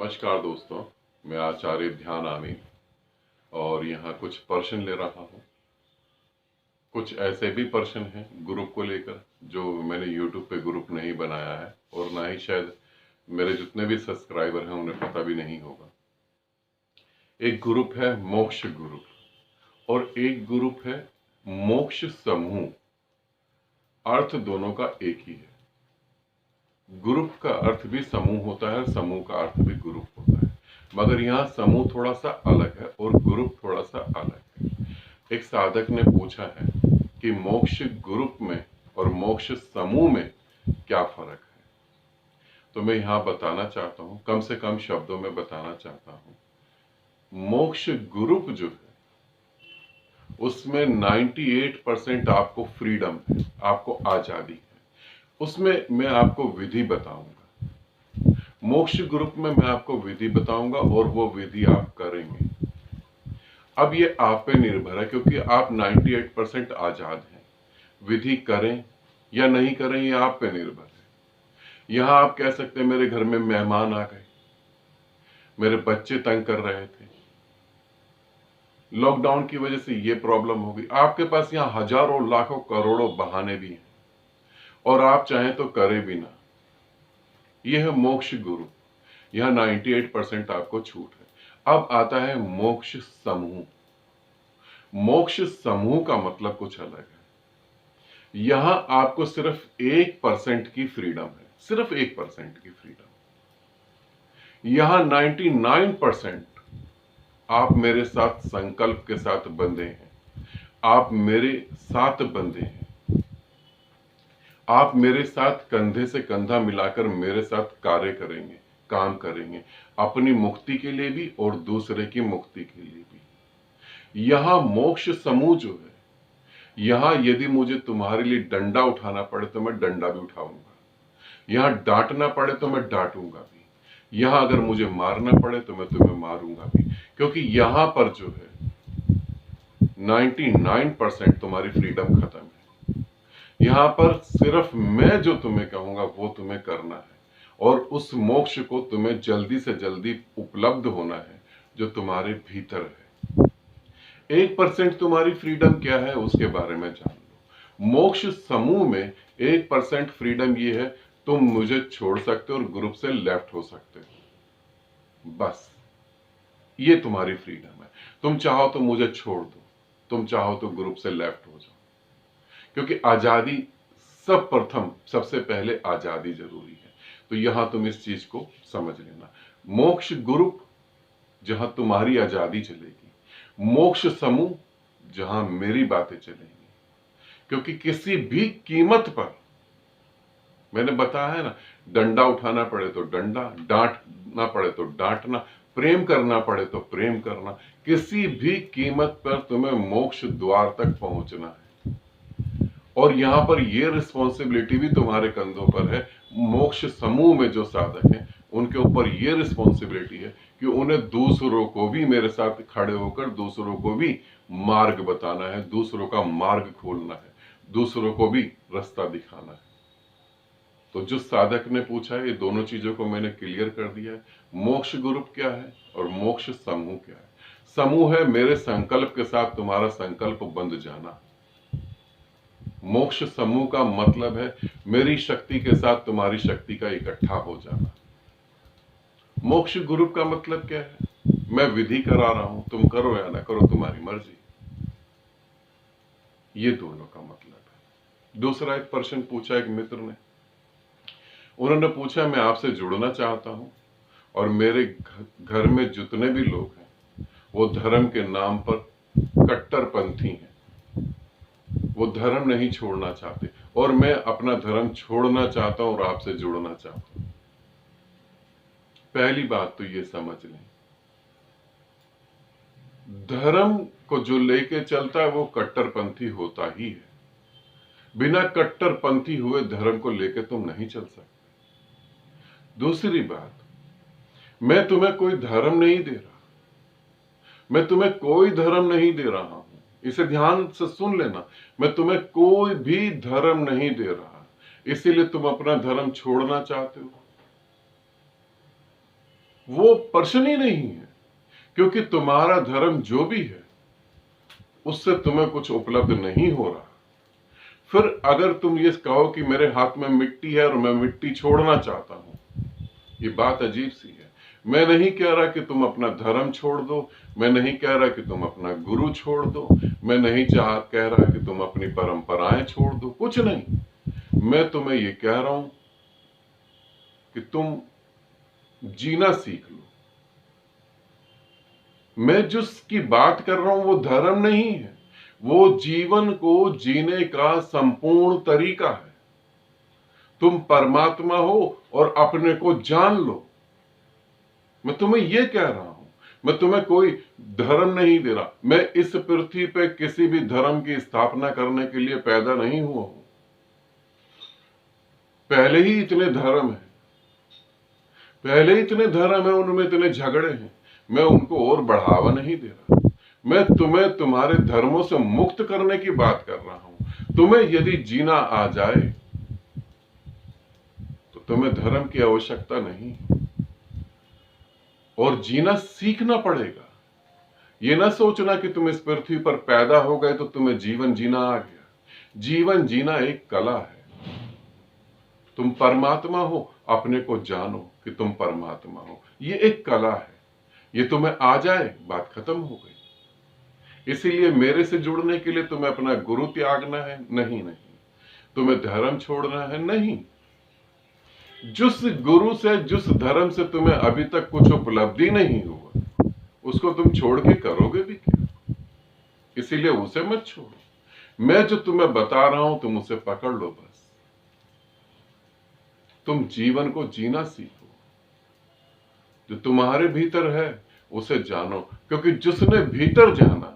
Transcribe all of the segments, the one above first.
नमस्कार दोस्तों, मैं आचार्य ध्यान आमी और यहाँ कुछ प्रश्न ले रहा हूँ। कुछ ऐसे भी प्रश्न हैं ग्रुप को लेकर जो मैंने यूट्यूब पे ग्रुप नहीं बनाया है और ना ही शायद मेरे जितने भी सब्सक्राइबर हैं उन्हें पता भी नहीं होगा। एक ग्रुप है मोक्ष ग्रुप और एक ग्रुप है मोक्ष समूह। अर्थ दोनों का एक ही है। ग्रुप का अर्थ भी समूह होता है, समूह का अर्थ भी ग्रुप होता है, मगर यहाँ समूह थोड़ा सा अलग है और ग्रुप थोड़ा सा अलग है। एक साधक ने पूछा है कि मोक्ष ग्रुप में और मोक्ष समूह में क्या फर्क है। तो मैं यहाँ बताना चाहता हूँ, कम से कम शब्दों में बताना चाहता हूँ। मोक्ष ग्रुप जो है उसमें 98% आपको फ्रीडम है, आपको आजादी है। उसमें मैं आपको विधि बताऊंगा। मोक्ष ग्रुप में मैं आपको विधि बताऊंगा और वो विधि आप करेंगे। अब ये आप पे निर्भर है क्योंकि आप 98% आजाद हैं। विधि करें या नहीं करें ये आप पे निर्भर है। यहां आप कह सकते हैं मेरे घर में मेहमान आ गए, मेरे बच्चे तंग कर रहे थे, लॉकडाउन की वजह से ये प्रॉब्लम हो गई। आपके पास यहां हजारों लाखों करोड़ों बहाने भी हैं और आप चाहें तो करें भी ना। यह है मोक्ष गुरु। यह 98% आपको छूट है। अब आता है मोक्ष समूह। मोक्ष समूह का मतलब कुछ अलग है। यहां आपको सिर्फ 1% की फ्रीडम है, सिर्फ 1% की फ्रीडम। यहां 99% आप मेरे साथ संकल्प के साथ बंधे हैं, आप मेरे साथ बंधे हैं, आप मेरे साथ कंधे से कंधा मिलाकर मेरे साथ कार्य करेंगे, काम करेंगे, अपनी मुक्ति के लिए भी और दूसरे की मुक्ति के लिए भी। यहां मोक्ष समूह जो है, यहां यदि मुझे तुम्हारे लिए डंडा उठाना पड़े तो मैं डंडा भी उठाऊंगा, यहां डांटना पड़े तो मैं डांटूंगा भी, यहां अगर मुझे मारना पड़े तो मैं तुम्हें मारूंगा भी, क्योंकि यहां पर जो है 99% तुम्हारी फ्रीडम खत्म है। यहां पर सिर्फ मैं जो तुम्हें कहूंगा वो तुम्हें करना है और उस मोक्ष को तुम्हें जल्दी से जल्दी उपलब्ध होना है जो तुम्हारे भीतर है। 1% तुम्हारी फ्रीडम क्या है उसके बारे में जान लो। मोक्ष समूह में 1% फ्रीडम ये है, तुम मुझे छोड़ सकते हो और ग्रुप से लेफ्ट हो सकते हो, बस ये तुम्हारी फ्रीडम है। तुम चाहो तो मुझे छोड़ दो, तुम चाहो तो ग्रुप से लेफ्ट हो जाओ, क्योंकि आजादी सब प्रथम, सबसे पहले आजादी जरूरी है। तो यहां तुम इस चीज को समझ लेना। मोक्ष ग्रुप जहां तुम्हारी आजादी चलेगी, मोक्ष समूह जहां मेरी बातें चलेंगी, क्योंकि किसी भी कीमत पर, मैंने बताया है ना, डंडा उठाना पड़े तो डंडा, डांटना पड़े तो डांटना, प्रेम करना पड़े तो प्रेम करना, किसी भी कीमत पर तुम्हें मोक्ष द्वार तक पहुंचना है। और यहां पर ये रिस्पॉन्सिबिलिटी भी तुम्हारे कंधों पर है। मोक्ष समूह में जो साधक हैं उनके ऊपर ये रिस्पॉन्सिबिलिटी है कि उन्हें दूसरों को भी मेरे साथ खड़े होकर दूसरों को भी मार्ग बताना है, दूसरों का मार्ग खोलना है, दूसरों को भी रास्ता दिखाना है। तो जो साधक ने पूछा है, ये दोनों चीजों को मैंने क्लियर कर दिया है। मोक्ष ग्रुप क्या है और मोक्ष समूह क्या है। समूह है मेरे संकल्प के साथ तुम्हारा संकल्प बंध जाना। मोक्ष समूह का मतलब है मेरी शक्ति के साथ तुम्हारी शक्ति का इकट्ठा हो जाना। मोक्ष ग्रुप का मतलब क्या है, मैं विधि करा रहा हूं, तुम करो या ना करो तुम्हारी मर्जी। ये दोनों का मतलब है। दूसरा एक प्रश्न पूछा एक मित्र ने, उन्होंने पूछा मैं आपसे जुड़ना चाहता हूं और मेरे घर में जितने भी लोग हैं वो धर्म के नाम पर कट्टरपंथी हैं, वो धर्म नहीं छोड़ना चाहते और मैं अपना धर्म छोड़ना चाहता हूं और आपसे जुड़ना चाहता हूं। पहली बात तो ये समझ लें, धर्म को जो लेके चलता है वो कट्टरपंथी होता ही है। बिना कट्टरपंथी हुए धर्म को लेके तुम नहीं चल सकते। दूसरी बात, मैं तुम्हें कोई धर्म नहीं दे रहा, मैं तुम्हें कोई धर्म नहीं दे रहा हूं, इसे ध्यान से सुन लेना। मैं तुम्हें कोई भी धर्म नहीं दे रहा, इसीलिए तुम अपना धर्म छोड़ना चाहते हो। वो प्रश्न ही नहीं है, क्योंकि तुम्हारा धर्म जो भी है उससे तुम्हें कुछ उपलब्ध नहीं हो रहा। फिर अगर तुम ये कहो कि मेरे हाथ में मिट्टी है और मैं मिट्टी छोड़ना चाहता हूं, ये बात अजीब सी है। मैं नहीं कह रहा कि तुम अपना धर्म छोड़ दो, मैं नहीं कह रहा कि तुम अपना गुरु छोड़ दो, मैं नहीं कह रहा कि तुम अपनी परंपराएं छोड़ दो, कुछ नहीं। मैं तुम्हें ये कह रहा हूं कि तुम जीना सीख लो। मैं जिसकी बात कर रहा हूं वो धर्म नहीं है, वो जीवन को जीने का संपूर्ण तरीका है। तुम परमात्मा हो और अपने को जान लो। मैं तुम्हें यह कह रहा हूं, मैं तुम्हें कोई धर्म नहीं दे रहा। मैं इस पृथ्वी पे किसी भी धर्म की स्थापना करने के लिए पैदा नहीं हुआ हूं। पहले ही इतने धर्म है, पहले ही इतने धर्म है, उनमें इतने झगड़े हैं। मैं उनको और बढ़ावा नहीं दे रहा। मैं तुम्हें तुम्हारे धर्मों से मुक्त करने की बात कर रहा हूं। तुम्हें यदि जीना आ जाए तो तुम्हें धर्म की आवश्यकता नहीं, और जीना सीखना पड़ेगा। ये ना सोचना कि तुम इस पृथ्वी पर पैदा हो गए तो तुम्हें जीवन जीना आ गया। जीवन जीना एक कला है। तुम परमात्मा हो, अपने को जानो कि तुम परमात्मा हो, ये एक कला है। ये तुम्हें आ जाए, बात खत्म हो गई। इसीलिए मेरे से जुड़ने के लिए तुम्हें अपना गुरु त्यागना है? नहीं नहीं। तुम्हें धर्म छोड़ना है? नहीं। जिस गुरु से, जिस धर्म से तुम्हें अभी तक कुछ उपलब्धि नहीं हुआ, उसको तुम छोड़ के करोगे भी क्या? इसीलिए उसे मत छोड़ो। मैं जो तुम्हें बता रहा हूं तुम उसे पकड़ लो बस। तुम जीवन को जीना सीखो। जो तुम्हारे भीतर है उसे जानो, क्योंकि जिसने भीतर जाना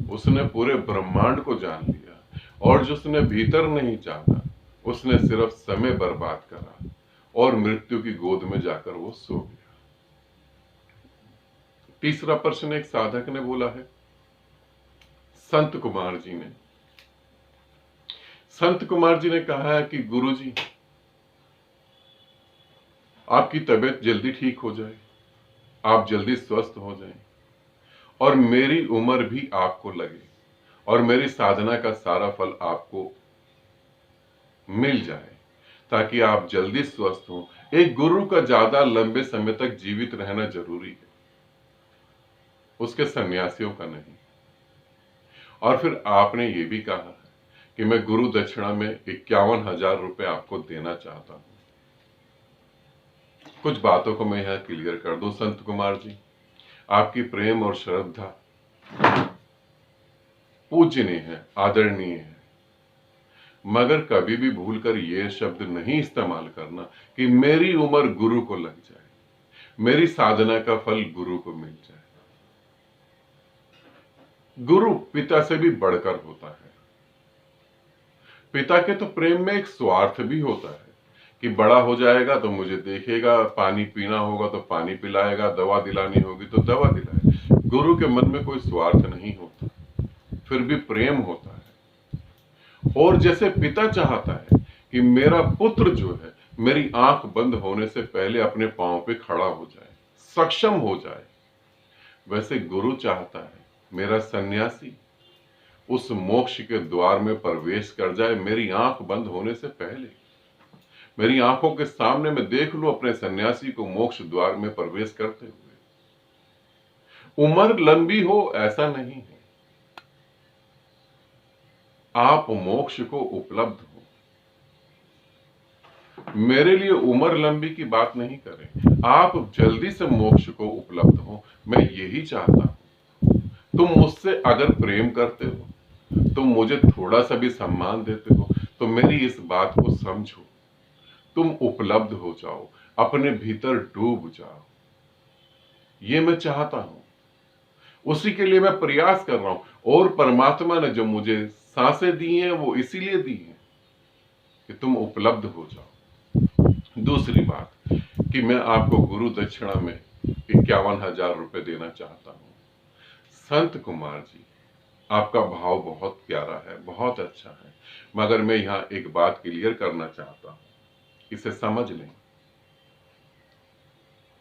उसने पूरे ब्रह्मांड को जान लिया, और जिसने भीतर नहीं जाना उसने सिर्फ समय बर्बाद करा और मृत्यु की गोद में जाकर वो सो गया। तीसरा प्रश्न एक साधक ने बोला है, संत कुमार जी ने। संत कुमार जी ने कहा है कि गुरुजी, आपकी तबीयत जल्दी ठीक हो जाए, आप जल्दी स्वस्थ हो जाएं, और मेरी उम्र भी आपको लगे, और मेरी साधना का सारा फल आपको मिल जाए, ताकि आप जल्दी स्वस्थ हो। एक गुरु का ज्यादा लंबे समय तक जीवित रहना जरूरी है, उसके सन्यासियों का नहीं। और फिर आपने ये भी कहा है कि मैं गुरु दक्षिणा में 51,000 रुपए आपको देना चाहता हूं। कुछ बातों को मैं यहां क्लियर कर दूं संत कुमार जी, आपकी प्रेम और श्रद्धा पूजनीय है, आदरणीय है, मगर कभी भी भूलकर यह शब्द नहीं इस्तेमाल करना कि मेरी उम्र गुरु को लग जाए, मेरी साधना का फल गुरु को मिल जाए। गुरु पिता से भी बढ़कर होता है। पिता के तो प्रेम में एक स्वार्थ भी होता है कि बड़ा हो जाएगा तो मुझे देखेगा, पानी पीना होगा तो पानी पिलाएगा, दवा दिलानी होगी तो दवा दिलाएगा। गुरु के मन में कोई स्वार्थ नहीं होता, फिर भी प्रेम होता है। और जैसे पिता चाहता है कि मेरा पुत्र जो है मेरी आंख बंद होने से पहले अपने पांव पे खड़ा हो जाए, सक्षम हो जाए, वैसे गुरु चाहता है मेरा सन्यासी उस मोक्ष के द्वार में प्रवेश कर जाए मेरी आंख बंद होने से पहले। मेरी आंखों के सामने मैं देख लूं अपने सन्यासी को मोक्ष द्वार में प्रवेश करते हुए। उम्र लंबी हो ऐसा नहीं है, आप मोक्ष को उपलब्ध हो। मेरे लिए उम्र लंबी की बात नहीं करें, आप जल्दी से मोक्ष को उपलब्ध हो, मैं यही चाहता हूं। तुम मुझसे अगर प्रेम करते हो, तुम मुझे थोड़ा सा भी सम्मान देते हो, तो मेरी इस बात को समझो, तुम उपलब्ध हो जाओ, अपने भीतर डूब जाओ। ये मैं चाहता हूं, उसी के लिए मैं प्रयास कर रहा हूं। और परमात्मा ने जो मुझे सांसें दी हैं वो इसीलिए दी हैं कि तुम उपलब्ध हो जाओ। दूसरी बात कि मैं आपको गुरु दक्षिणा में 51,000 रुपए देना चाहता हूं। संत कुमार जी, आपका भाव बहुत प्यारा है, बहुत अच्छा है, मगर मैं यहां एक बात क्लियर करना चाहता हूं, इसे समझ लें।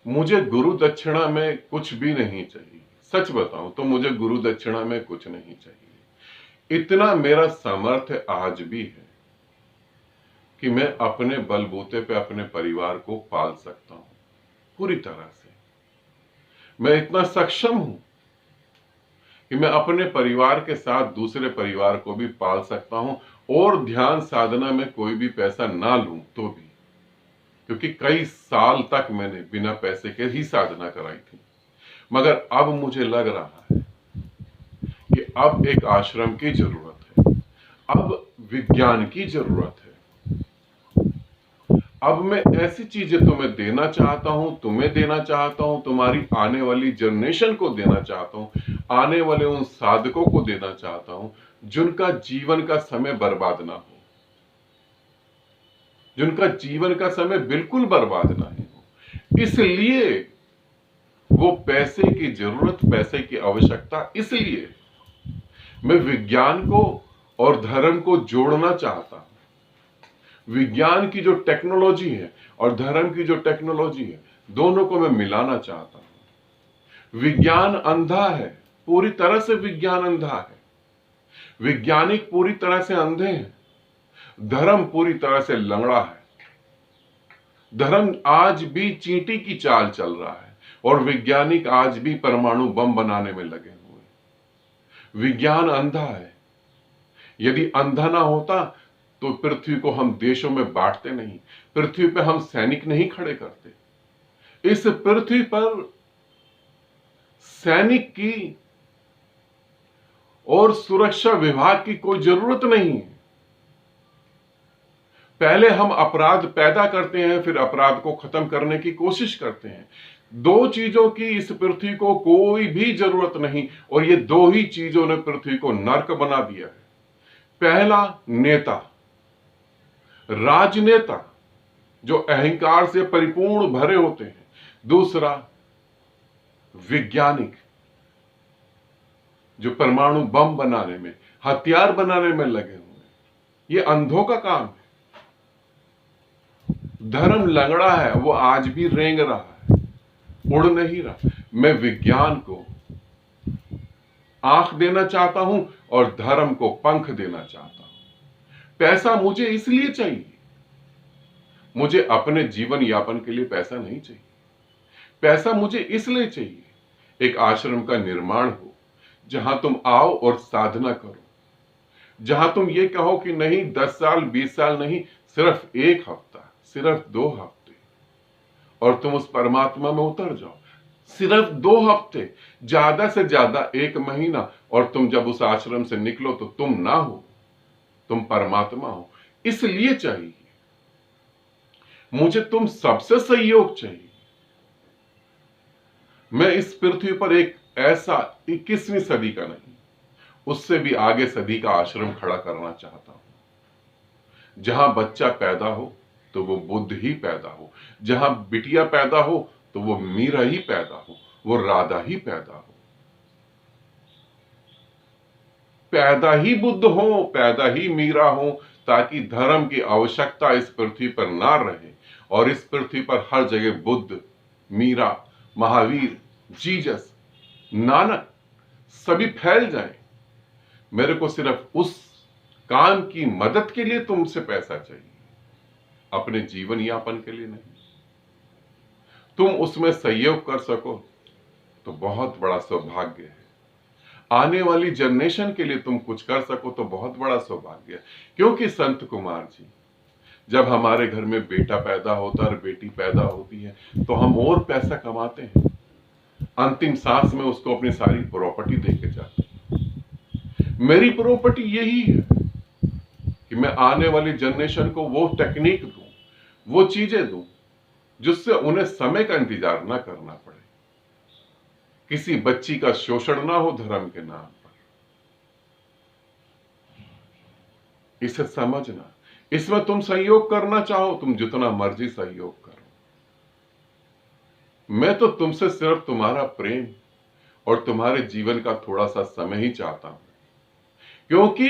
मुझे गुरु दक्षिणा में कुछ भी नहीं चाहिए। सच बताऊं तो मुझे गुरु दक्षिणा में कुछ नहीं चाहिए। इतना मेरा सामर्थ्य आज भी है कि मैं अपने बलबूते पे अपने परिवार को पाल सकता हूं पूरी तरह से। मैं इतना सक्षम हूं कि मैं अपने परिवार के साथ दूसरे परिवार को भी पाल सकता हूं, और ध्यान साधना में कोई भी पैसा ना लूं तो भी, क्योंकि कई साल तक मैंने बिना पैसे के ही साधना कराई थी। मगर अब मुझे लग रहा है कि अब एक आश्रम की जरूरत है, अब विज्ञान की जरूरत है। अब मैं ऐसी चीजें तुम्हें देना चाहता हूं, तुम्हें देना चाहता हूं, तुम्हारी आने वाली जनरेशन को देना चाहता हूं, आने वाले उन साधकों को देना चाहता हूं जिनका जीवन का समय बर्बाद ना हो, जिनका जीवन का समय बिल्कुल बर्बाद ना हो। इसलिए वो पैसे की जरूरत, पैसे की आवश्यकता, इसलिए मैं विज्ञान को और धर्म को जोड़ना चाहता हूं। विज्ञान की जो टेक्नोलॉजी है और धर्म की जो टेक्नोलॉजी है, दोनों को मैं मिलाना चाहता हूं। विज्ञान अंधा है, पूरी तरह से विज्ञान अंधा है। वैज्ञानिक पूरी तरह से अंधे हैं, धर्म पूरी तरह से लंगड़ा है। धर्म आज भी चींटी की चाल चल रहा है और वैज्ञानिक आज भी परमाणु बम बनाने में लगे हुए। विज्ञान अंधा है। यदि अंधा ना होता तो पृथ्वी को हम देशों में बांटते नहीं, पृथ्वी पर हम सैनिक नहीं खड़े करते। इस पृथ्वी पर सैनिक की और सुरक्षा विभाग की कोई जरूरत नहीं है। पहले हम अपराध पैदा करते हैं, फिर अपराध को खत्म करने की कोशिश करते हैं। दो चीजों की इस पृथ्वी को कोई भी जरूरत नहीं, और ये दो ही चीजों ने पृथ्वी को नर्क बना दिया है। पहला, नेता, राजनेता जो अहंकार से परिपूर्ण भरे होते हैं। दूसरा, वैज्ञानिक जो परमाणु बम बनाने में, हथियार बनाने में लगे हुए हैं। ये अंधों का काम है। धर्म लंगड़ा है, वो आज भी रेंग रहा है, उड़ नहीं रहा। मैं विज्ञान को आंख देना चाहता हूं और धर्म को पंख देना चाहता हूं। पैसा मुझे इसलिए चाहिए, मुझे अपने जीवन यापन के लिए पैसा नहीं चाहिए। पैसा मुझे इसलिए चाहिए, एक आश्रम का निर्माण हो जहां तुम आओ और साधना करो, जहां तुम ये कहो कि नहीं 10 साल 20 साल नहीं, सिर्फ 1 हफ्ता, सिर्फ 2 हफ्ते, और तुम उस परमात्मा में उतर जाओ। सिर्फ 2 हफ्ते, ज्यादा से ज्यादा 1 महीना, और तुम जब उस आश्रम से निकलो तो तुम ना हो, तुम परमात्मा हो। इसलिए चाहिए मुझे तुम सबसे सहयोग चाहिए। मैं इस पृथ्वी पर एक ऐसा 21वीं सदी का नहीं, उससे भी आगे सदी का आश्रम खड़ा करना चाहता हूं, जहां बच्चा पैदा हो तो वो बुद्ध ही पैदा हो, जहां बिटिया पैदा हो तो वो मीरा ही पैदा हो, वो राधा ही पैदा हो। पैदा ही बुद्ध हो, पैदा ही मीरा हो, ताकि धर्म की आवश्यकता इस पृथ्वी पर ना रहे, और इस पृथ्वी पर हर जगह बुद्ध, मीरा, महावीर, जीसस, नानक सभी फैल जाएं। मेरे को सिर्फ उस काम की मदद के लिए तुमसे पैसा चाहिए, अपने जीवन यापन के लिए नहीं। तुम उसमें सहयोग कर सको तो बहुत बड़ा सौभाग्य है। आने वाली जनरेशन के लिए तुम कुछ कर सको तो बहुत बड़ा सौभाग्य है। क्योंकि संत कुमार जी, जब हमारे घर में बेटा पैदा होता है और बेटी पैदा होती है तो हम और पैसा कमाते हैं, अंतिम सांस में उसको अपनी सारी प्रॉपर्टी देके जाते हैं। मेरी प्रॉपर्टी यही है कि मैं आने वाली जनरेशन को वो टेक्निक दूं, वो चीजें दूं जिससे उन्हें समय का इंतजार ना करना पड़े, किसी बच्ची का शोषण ना हो धर्म के नाम पर। इसे समझना। इसमें तुम सहयोग करना चाहो, तुम जितना मर्जी सहयोग करो। मैं तो तुमसे सिर्फ तुम्हारा प्रेम और तुम्हारे जीवन का थोड़ा सा समय ही चाहता हूं, क्योंकि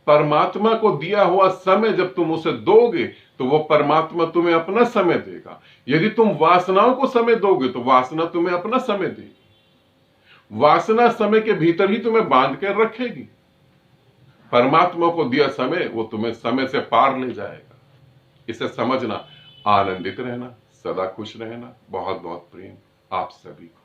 परमात्मा को दिया हुआ समय जब तुम उसे दोगे तो वो परमात्मा तुम्हें अपना समय देगा। यदि तुम वासनाओं को समय दोगे तो वासना तुम्हें अपना समय देगी। वासना समय के भीतर ही तुम्हें बांध कर रखेगी। परमात्मा को दिया समय वो तुम्हें समय से पार ले जाएगा। इसे समझना, आनंदित रहना, सदा खुश रहना। बहुत बहुत प्रेम आप सभी को।